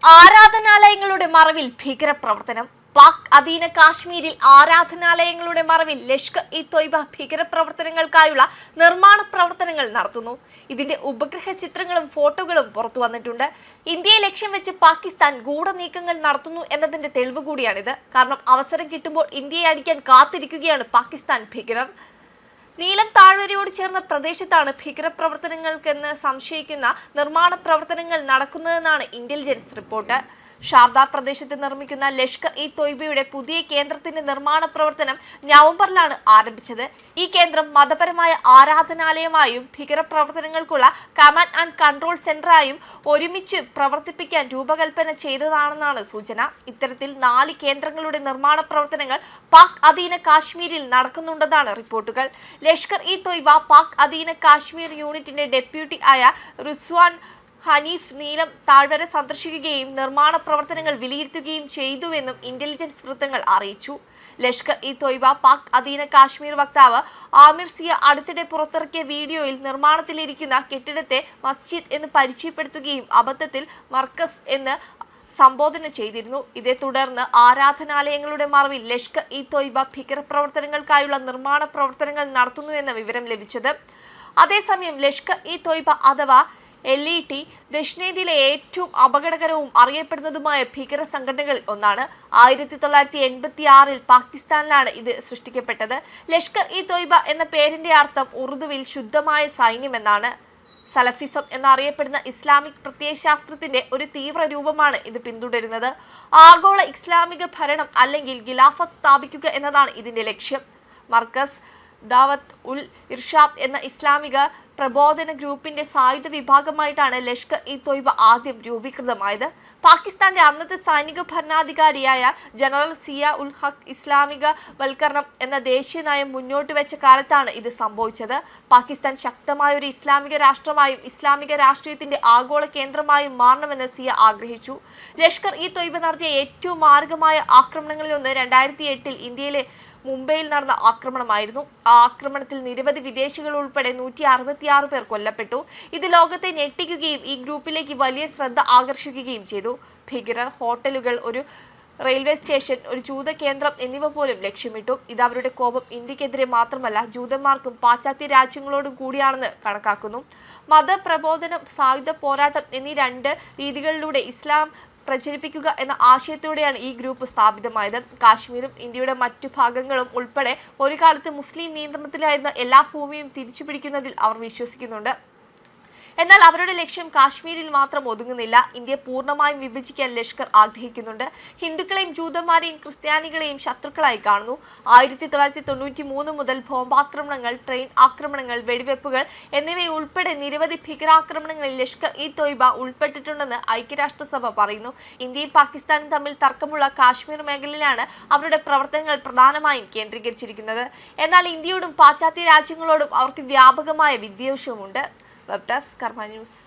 ആരാധനാലയങ്ങളുടെ മറവിൽ ഭീകരപ്രവർത്തനം. പാക് അധീന കാശ്മീരിൽ ആരാധനാലയങ്ങളുടെ മറവിൽ ലഷ്കർ-ഇ-തൊയ്ബ ഭീകരപ്രവർത്തനങ്ങൾക്കായുള്ള നിർമ്മാണ പ്രവർത്തനങ്ങൾ നടത്തുന്നു. ഇതിന്റെ ഉപഗ്രഹ ചിത്രങ്ങളും ഫോട്ടോകളും പുറത്തു വന്നിട്ടുണ്ട്. ഇന്ത്യയെ ലക്ഷ്യം വെച്ച് പാകിസ്ഥാൻ ഗൂഢനീക്കങ്ങൾ നടത്തുന്നു എന്നതിന്റെ തെളിവ് കൂടിയാണിത്. കാരണം അവസരം കിട്ടുമ്പോൾ ഇന്ത്യയെ അടിക്കാൻ കാത്തിരിക്കുകയാണ് പാകിസ്ഥാൻ ഭീകരർ. നീലം താഴ്വരയോട് ചേർന്ന പ്രദേശത്താണ് ഭീകരപ്രവർത്തനങ്ങൾക്കെന്ന് സംശയിക്കുന്ന നിർമ്മാണ പ്രവർത്തനങ്ങൾ നടക്കുന്നതെന്നാണ് ഇന്റലിജൻസ് റിപ്പോർട്ട്. ഷാർദ പ്രദേശത്ത് നിർമ്മിക്കുന്ന ലഷ്കർ-ഇ-തൊയ്ബയുടെ പുതിയ കേന്ദ്രത്തിന്റെ നിർമ്മാണ പ്രവർത്തനം നവംബറിലാണ് ആരംഭിച്ചത്. ഈ കേന്ദ്രം മതപരമായ ആരാധനാലയമായും ഭീകരപ്രവർത്തനങ്ങൾക്കുള്ള കമാൻഡ് ആൻഡ് കൺട്രോൾ സെന്ററായും ഒരുമിച്ച് പ്രവർത്തിപ്പിക്കാൻ രൂപകൽപ്പന ചെയ്തതാണെന്നാണ് സൂചന. ഇത്തരത്തിൽ 4 കേന്ദ്രങ്ങളുടെ നിർമ്മാണ പ്രവർത്തനങ്ങൾ പാക് അധീന കാശ്മീരിൽ നടക്കുന്നുണ്ടെന്നാണ് റിപ്പോർട്ടുകൾ. ലഷ്കർ-ഇ-തൊയ്ബ പാക് അധീന കാശ്മീർ യൂണിറ്റിന്റെ ഡെപ്യൂട്ടി ആയ റിസ്വാൻ ഹനീഫ് നീലം താഴ്വര സന്ദർശിക്കുകയും നിർമ്മാണ പ്രവർത്തനങ്ങൾ വിലയിരുത്തുകയും ചെയ്തുവെന്നും ഇന്റലിജൻസ് വൃത്തങ്ങൾ അറിയിച്ചു. ലഷ്കർ-ഇ-തൊയ്ബ പാക് അധീന കാശ്മീർ വക്താവ് ആമിർ സിയ അടുത്തിടെ പുറത്തിറക്കിയ വീഡിയോയിൽ നിർമ്മാണത്തിലിരിക്കുന്ന കെട്ടിടത്തെ മസ്ജിദ് എന്ന് പരിചയപ്പെടുത്തുകയും അബദ്ധത്തിൽ മർക്കസ് എന്ന് സംബോധന ചെയ്തിരുന്നു. ഇതേ തുടർന്ന് ആരാധനാലയങ്ങളുടെ മറവിൽ ലഷ്കർ-ഇ-തൊയ്ബ ഭീകരപ്രവർത്തനങ്ങൾക്കായുള്ള നിർമ്മാണ പ്രവർത്തനങ്ങൾ നടത്തുന്നുവെന്ന വിവരം ലഭിച്ചത്. അതേസമയം ലഷ്കർ-ഇ-തൊയ്ബ അഥവാ LET ദക്ഷിണേന്ത്യയിലെ ഏറ്റവും അപകടകരവും അറിയപ്പെടുന്നതുമായ ഭീകര സംഘടനകളിൽ ഒന്നാണ്. 1986 പാകിസ്ഥാനിലാണ് ഇത് സൃഷ്ടിക്കപ്പെട്ടത്. ലഷ്കർ-ഇ-തൊയ്ബ എന്ന പേരിന്റെ അർത്ഥം ഉറുദുവിൽ ശുദ്ധമായ സൈന്യം എന്നാണ്. സലഫിസം എന്നറിയപ്പെടുന്ന ഇസ്ലാമിക് പ്രത്യയശാസ്ത്രത്തിന്റെ ഒരു തീവ്ര രൂപമാണ് ഇത് പിന്തുടരുന്നത്. ആഗോള ഇസ്ലാമിക ഭരണം അല്ലെങ്കിൽ ഖിലാഫത്ത് സ്ഥാപിക്കുക എന്നതാണ് ഇതിന്റെ ലക്ഷ്യം. മർക്കസ് ദാവത്ത് ഉൽ ഇർഷാദ് എന്ന ഇസ്ലാമിക പ്രബോധന ഗ്രൂപ്പിന്റെ സായുധ വിഭാഗമായിട്ടാണ് ലഷ്കർ-ഇ-തൊയ്ബ ആദ്യം രൂപീകൃതമായത്. പാകിസ്ഥാന്റെ അന്നത്തെ സൈനിക ഭരണാധികാരിയായ ജനറൽ സിയ ഉൽ ഹഖ് ഇസ്ലാമിക വൽക്കരണം എന്ന ദേശീയ നയം മുന്നോട്ട് വെച്ച കാലത്താണ് ഇത് സംഭവിച്ചത്. പാകിസ്ഥാൻ ശക്തമായ ഒരു ഇസ്ലാമിക രാഷ്ട്രമായും ഇസ്ലാമിക രാഷ്ട്രീയത്തിന്റെ ആഗോള കേന്ദ്രമായും മാറണമെന്ന് സിയ ആഗ്രഹിച്ചു. ലഷ്കർ-ഇ-തൊയ്ബ നടത്തിയ ഏറ്റവും മാരകമായ ആക്രമണങ്ങളിലൊന്ന് 2008 ഇന്ത്യയിലെ മുംബൈയിൽ നടന്ന ആക്രമണമായിരുന്നു. ആ ആക്രമണത്തിൽ നിരവധി വിദേശികൾ ഉൾപ്പെടെ 166 പേർ കൊല്ലപ്പെട്ടു. ഇത് ലോകത്തെ ഞെട്ടിക്കുകയും ഈ ഗ്രൂപ്പിലേക്ക് വലിയ ശ്രദ്ധ ആകർഷിക്കുകയും ചെയ്തു. ഭീകരർ ഹോട്ടലുകൾ, ഒരു റെയിൽവേ സ്റ്റേഷൻ, ഒരു ജൂത കേന്ദ്രം എന്നിവ പോലും ലക്ഷ്യമിട്ടു. ഇത് അവരുടെ കോപം ഇന്ത്യക്കെതിരെ മാത്രമല്ല ജൂതന്മാർക്കും പാശ്ചാത്യ രാജ്യങ്ങളോടും കൂടിയാണെന്ന് കണക്കാക്കുന്നു. മതപ്രബോധനം, സായുധ പോരാട്ടം എന്നീ 2 രീതികളിലൂടെ ഇസ്ലാം പ്രചരിപ്പിക്കുക എന്ന ആശയത്തോടെയാണ് ഈ ഗ്രൂപ്പ് സ്ഥാപിതമായത്. കാശ്മീരും ഇന്ത്യയുടെ മറ്റു ഭാഗങ്ങളും ഉൾപ്പെടെ ഒരു കാലത്ത് മുസ്ലിം നിയന്ത്രണത്തിലായിരുന്ന എല്ലാ ഭൂമിയും തിരിച്ചുപിടിക്കുന്നതിൽ അവർ വിശ്വസിക്കുന്നുണ്ട്. എന്നാൽ അവരുടെ ലക്ഷ്യം കാശ്മീരിൽ മാത്രം ഒതുങ്ങുന്നില്ല. ഇന്ത്യ പൂർണ്ണമായും വിഭജിക്കാൻ ലഷ്കർ ആഗ്രഹിക്കുന്നുണ്ട്. ഹിന്ദുക്കളെയും ജൂതന്മാരെയും ക്രിസ്ത്യാനികളെയും ശത്രുക്കളായി കാണുന്നു. 1993 മുതൽ ബോംബാക്രമണങ്ങൾ, ട്രെയിൻ ആക്രമണങ്ങൾ, വെടിവെപ്പുകൾ എന്നിവയുൾപ്പെടെ നിരവധി ഭീകരാക്രമണങ്ങളിൽ ലഷ്കർ-ഇ-തൊയ്ബ ഉൾപ്പെട്ടിട്ടുണ്ടെന്ന് ഐക്യരാഷ്ട്രസഭ പറയുന്നു. ഇന്ത്യയും പാകിസ്ഥാനും തമ്മിൽ തർക്കമുള്ള കാശ്മീർ മേഖലയിലാണ് അവരുടെ പ്രവർത്തനങ്ങൾ പ്രധാനമായും കേന്ദ്രീകരിച്ചിരിക്കുന്നത്. എന്നാൽ ഇന്ത്യയോടും പാശ്ചാത്യ രാജ്യങ്ങളോടും അവർക്ക് വ്യാപകമായ വിദ്വേഷവുമുണ്ട്. വെബ് ഡെസ്ക് കർമ്മ ന്യൂസ്.